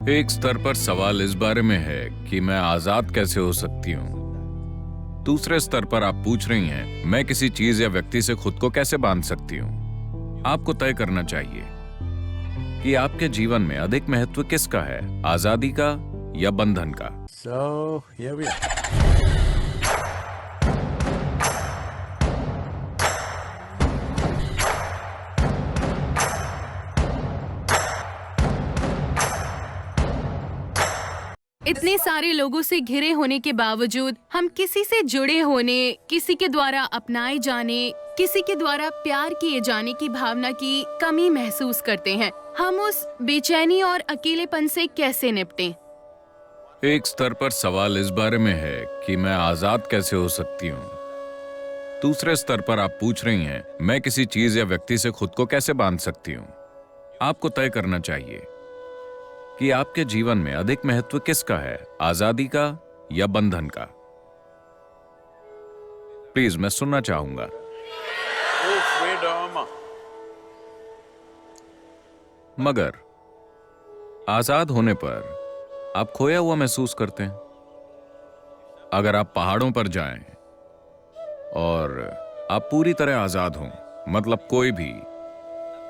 एक स्तर पर सवाल इस बारे में है कि मैं आजाद कैसे हो सकती हूँ। दूसरे स्तर पर आप पूछ रही हैं मैं किसी चीज या व्यक्ति से खुद को कैसे बांध सकती हूँ। आपको तय करना चाहिए कि आपके जीवन में अधिक महत्व किसका है, आजादी का या बंधन का। So here we are. इतने सारे लोगों से घिरे होने के बावजूद हम किसी से जुड़े होने, किसी के द्वारा अपनाए जाने, किसी के द्वारा प्यार किए जाने की भावना की कमी महसूस करते हैं। हम उस बेचैनी और अकेलेपन से कैसे निपटें? एक स्तर पर सवाल इस बारे में है कि मैं आजाद कैसे हो सकती हूँ। दूसरे स्तर पर आप पूछ रही हैं मैं किसी चीज या व्यक्ति से खुद को कैसे बांध सकती हूँ। आपको तय करना चाहिए कि आपके जीवन में अधिक महत्व किसका है, आजादी का या बंधन का। प्लीज, मैं सुनना चाहूंगा। मगर आजाद होने पर आप खोया हुआ महसूस करते हैं। अगर आप पहाड़ों पर जाएं और आप पूरी तरह आजाद हों, मतलब कोई भी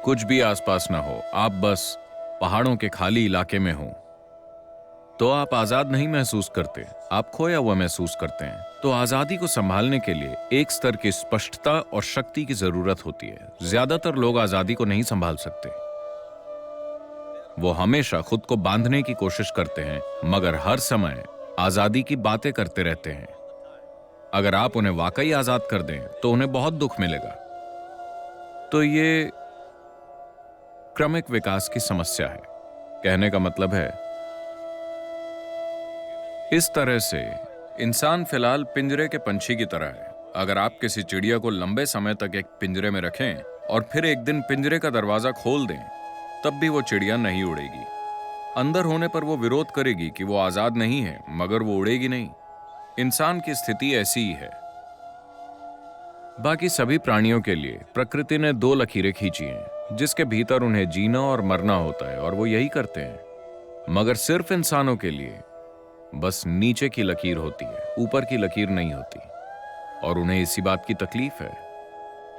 कुछ भी आसपास ना हो, आप बस पहाड़ों के खाली इलाके में हो, तो आप आजाद नहीं महसूस करते, आप खोया हुआ महसूस करते हैं। तो आजादी को संभालने के लिए एक स्तर की स्पष्टता और शक्ति की जरूरत होती है। ज्यादातर लोग आजादी को नहीं संभाल सकते। वो हमेशा खुद को बांधने की कोशिश करते हैं, मगर हर समय आजादी की बातें करते रहते हैं। अगर आप उन्हें वाकई आजाद कर दें तो उन्हें बहुत दुख मिलेगा। तो ये क्रमिक विकास की समस्या है। कहने का मतलब है, इस तरह से इंसान फिलहाल पिंजरे के पंछी की तरह है। अगर आप किसी चिड़िया को लंबे समय तक एक पिंजरे में रखें और फिर एक दिन पिंजरे का दरवाजा खोल दें, तब भी वो चिड़िया नहीं उड़ेगी। अंदर होने पर वो विरोध करेगी कि वो आजाद नहीं है, मगर वो उड़ेगी नहीं। इंसान की स्थिति ऐसी ही है। बाकी सभी प्राणियों के लिए प्रकृति ने दो लकीरें खींची हैं, जिसके भीतर उन्हें जीना और मरना होता है, और वो यही करते हैं। मगर सिर्फ इंसानों के लिए बस नीचे की लकीर होती है, ऊपर की लकीर नहीं होती, और उन्हें इसी बात की तकलीफ है।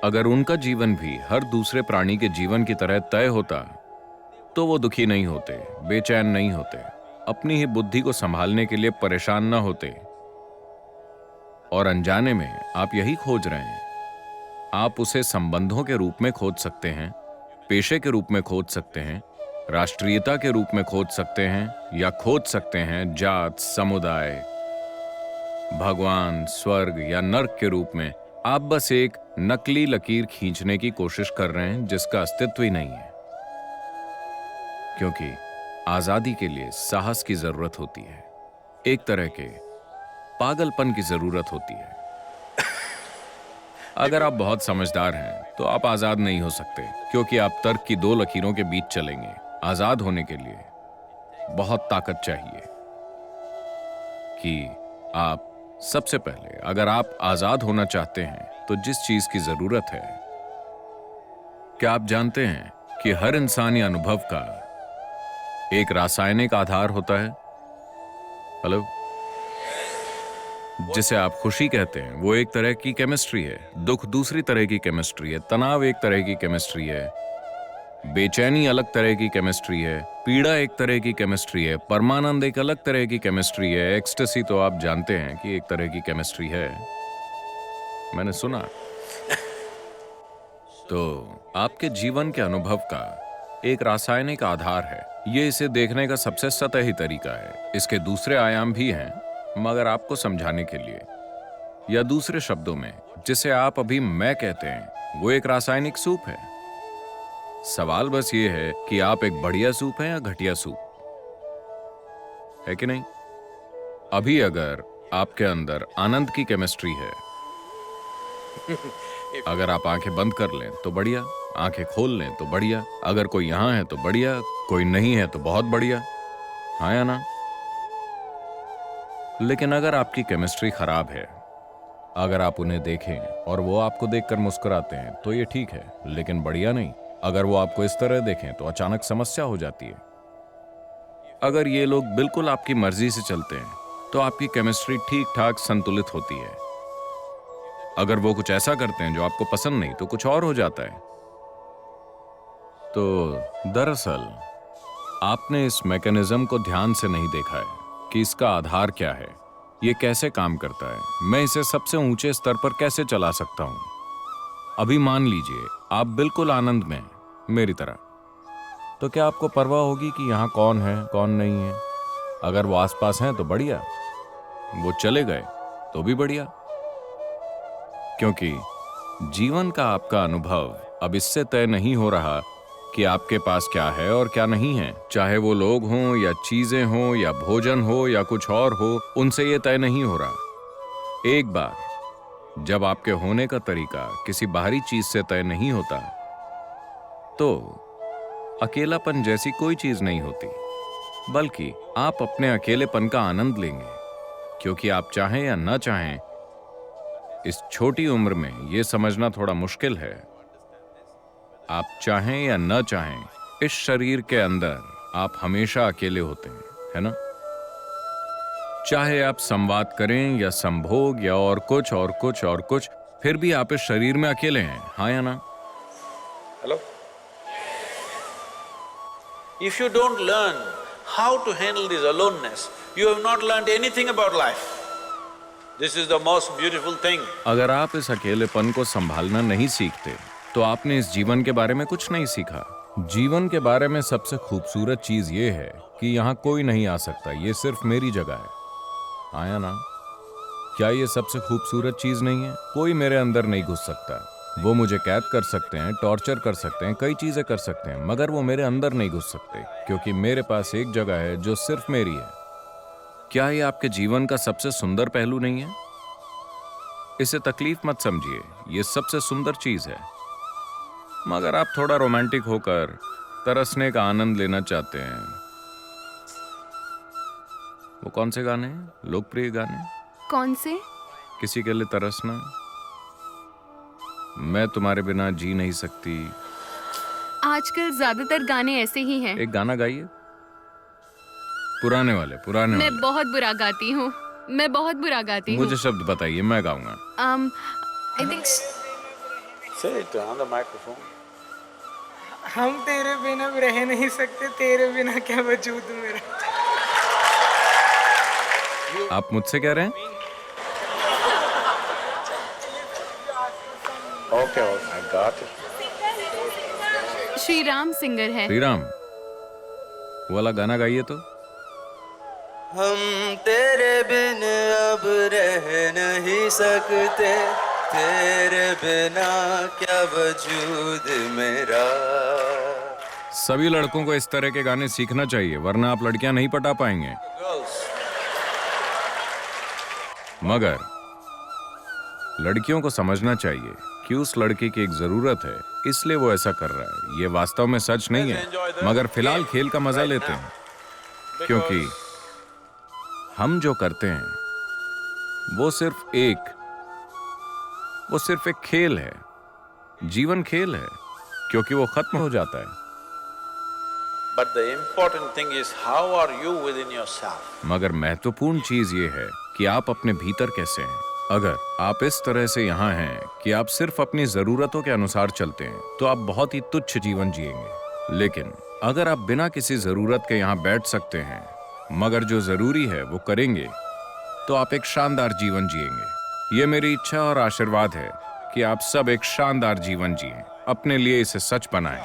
अगर उनका जीवन भी हर दूसरे प्राणी के जीवन की तरह तय होता तो वो दुखी नहीं होते, बेचैन नहीं होते, अपनी ही बुद्धि को संभालने के लिए परेशान ना होते। और अनजाने में आप यही खोज रहे हैं। आप उसे संबंधों के रूप में खोज सकते हैं, पेशे के रूप में खोज सकते हैं, राष्ट्रीयता के रूप में खोज सकते हैं, या खोज सकते हैं जात, समुदाय, भगवान, स्वर्ग या नर्क के रूप में। आप बस एक नकली लकीर खींचने की कोशिश कर रहे हैं जिसका अस्तित्व ही नहीं है। क्योंकि आजादी के लिए साहस की जरूरत होती है, एक तरह के पागलपन की जरूरत होती है। अगर आप बहुत समझदार हैं तो आप आजाद नहीं हो सकते, क्योंकि आप तर्क की दो लकीरों के बीच चलेंगे। आजाद होने के लिए बहुत ताकत चाहिए। कि आप सबसे पहले, अगर आप आजाद होना चाहते हैं तो जिस चीज की जरूरत है, क्या आप जानते हैं कि हर इंसानी अनुभव का एक रासायनिक आधार होता है? हेलो, जिसे आप खुशी कहते हैं, वो एक तरह की केमिस्ट्री है, दुख दूसरी तरह की केमिस्ट्री है, तनाव एक तरह की केमिस्ट्री है, बेचैनी अलग तरह की केमिस्ट्री है, पीड़ा एक तरह की केमिस्ट्री है, परमानंद एक अलग तरह की केमिस्ट्री है, एक्सटेसी तो आप जानते हैं कि एक तरह की केमिस्ट्री है, मैंने सुना। तो आपके जीवन के अनुभव का एक रासायनिक आधार है। ये इसे देखने का सबसे सतही तरीका है। इसके दूसरे आयाम भी हैं, मगर आपको समझाने के लिए, या दूसरे शब्दों में जिसे आप अभी मैं कहते हैं, वो एक रासायनिक सूप है। सवाल बस ये है कि आप एक बढ़िया सूप हैं या घटिया सूप, है कि नहीं? अभी अगर आपके अंदर आनंद की केमिस्ट्री है, अगर आप आंखें बंद कर लें तो बढ़िया, आंखें खोल लें तो बढ़िया, अगर कोई यहां है तो बढ़िया, कोई नहीं है तो बहुत बढ़िया, हाँ या ना? लेकिन अगर आपकी केमिस्ट्री खराब है, अगर आप उन्हें देखें और वो आपको देखकर मुस्कुराते हैं तो ये ठीक है, लेकिन बढ़िया नहीं। अगर वो आपको इस तरह देखें तो अचानक समस्या हो जाती है। अगर ये लोग बिल्कुल आपकी मर्जी से चलते हैं तो आपकी केमिस्ट्री ठीक ठाक संतुलित होती है। अगर वो कुछ ऐसा करते हैं जो आपको पसंद नहीं तो कुछ और हो जाता है। तो दरअसल आपने इस मैकेनिज्म को ध्यान से नहीं देखा है कि इसका आधार क्या है, ये कैसे काम करता है, मैं इसे सबसे ऊंचे स्तर पर कैसे चला सकता हूं। अभी मान लीजिए आप बिल्कुल आनंद में हैं, मेरी तरह, तो क्या आपको परवाह होगी कि यहां कौन है कौन नहीं है? अगर वो आसपास हैं तो बढ़िया, वो चले गए तो भी बढ़िया, क्योंकि जीवन का आपका अनुभव अब इससे तय नहीं हो रहा कि आपके पास क्या है और क्या नहीं है। चाहे वो लोग हों या चीजें हों या भोजन हो या कुछ और हो, उनसे ये तय नहीं हो रहा। एक बार जब आपके होने का तरीका किसी बाहरी चीज से तय नहीं होता तो अकेलापन जैसी कोई चीज नहीं होती, बल्कि आप अपने अकेलेपन का आनंद लेंगे, क्योंकि आप चाहें या ना चाहें इस छोटी उम्र में यह समझना थोड़ा मुश्किल है। आप चाहें या न चाहें इस शरीर के अंदर आप हमेशा अकेले होते हैं, है ना? चाहे आप संवाद करें या संभोग या और कुछ और कुछ और कुछ, फिर भी आप इस शरीर में अकेले हैं, हाँ या ना? Hello? If you don't learn how to handle this aloneness, you have not learned anything about life. This is the most beautiful thing. अगर आप इस अकेलेपन को संभालना नहीं सीखते तो आपने इस जीवन के बारे में कुछ नहीं सीखा। जीवन के बारे में सबसे खूबसूरत चीज ये है कि यहाँ कोई नहीं आ सकता, ये सिर्फ मेरी जगह है, आया ना? क्या ये सबसे खूबसूरत चीज नहीं है? कोई मेरे अंदर नहीं घुस सकता। वो मुझे कैद कर सकते हैं, टॉर्चर कर सकते हैं, कई चीजें कर सकते हैं, मगर वो मेरे अंदर नहीं घुस सकते, क्योंकि मेरे पास एक जगह है जो सिर्फ मेरी है। क्या ये आपके जीवन का सबसे सुंदर पहलू नहीं है? इसे तकलीफ मत समझिए, ये सबसे सुंदर चीज है। मगर आप थोड़ा रोमांटिक होकर तरसने का आनंद लेना चाहते हैं। वो कौन से गाने हैं? लोकप्रिय गाने? कौन से? किसी के लिए तरसना, मैं तुम्हारे बिना जी नहीं सकती। आजकल ज्यादातर गाने ऐसे ही हैं। एक गाना गाइए, पुराने वाले, पुराने मैं वाले। बहुत बुरा गाती हूँ, मैं बहुत बुरा गाती हूँ। मुझे शब्द बताइए, मैं गाऊंगा। I think Say it on the microphone. हम तेरे बिना रह नहीं सकते, तेरे बिना क्या वजूद मेरा। आप मुझसे कह रहे हैं? Okay, I got it. Shri Ram singer है। श्री राम, वो वाला गाना गाइए तो। हम तेरे बिन अब रह नहीं सकते, तेरे बिना क्या वजूद मेरा। सभी लड़कों को इस तरह के गाने सीखना चाहिए, वरना आप लड़कियां नहीं पटा पाएंगे। मगर लड़कियों को समझना चाहिए कि उस लड़के की एक जरूरत है, इसलिए वो ऐसा कर रहा है। ये वास्तव में सच नहीं है, मगर फिलहाल खेल का मजा लेते हैं, क्योंकि हम जो करते हैं वो सिर्फ एक खेल है। जीवन खेल है, क्योंकि वो खत्म हो जाता है। But the important thing is how are you within yourself? मगर महत्वपूर्ण चीज ये है कि आप अपने भीतर कैसे हैं। अगर आप इस तरह से यहाँ हैं कि आप सिर्फ अपनी जरूरतों के अनुसार चलते हैं तो आप बहुत ही तुच्छ जीवन जिएंगे। लेकिन अगर आप बिना किसी जरूरत के यहाँ बैठ सकते हैं, मगर जो जरूरी है वो करेंगे, तो आप एक शानदार जीवन जिएंगे। ये मेरी इच्छा और आशीर्वाद है कि आप सब एक शानदार जीवन जिएं, अपने लिए इसे सच बनाएं।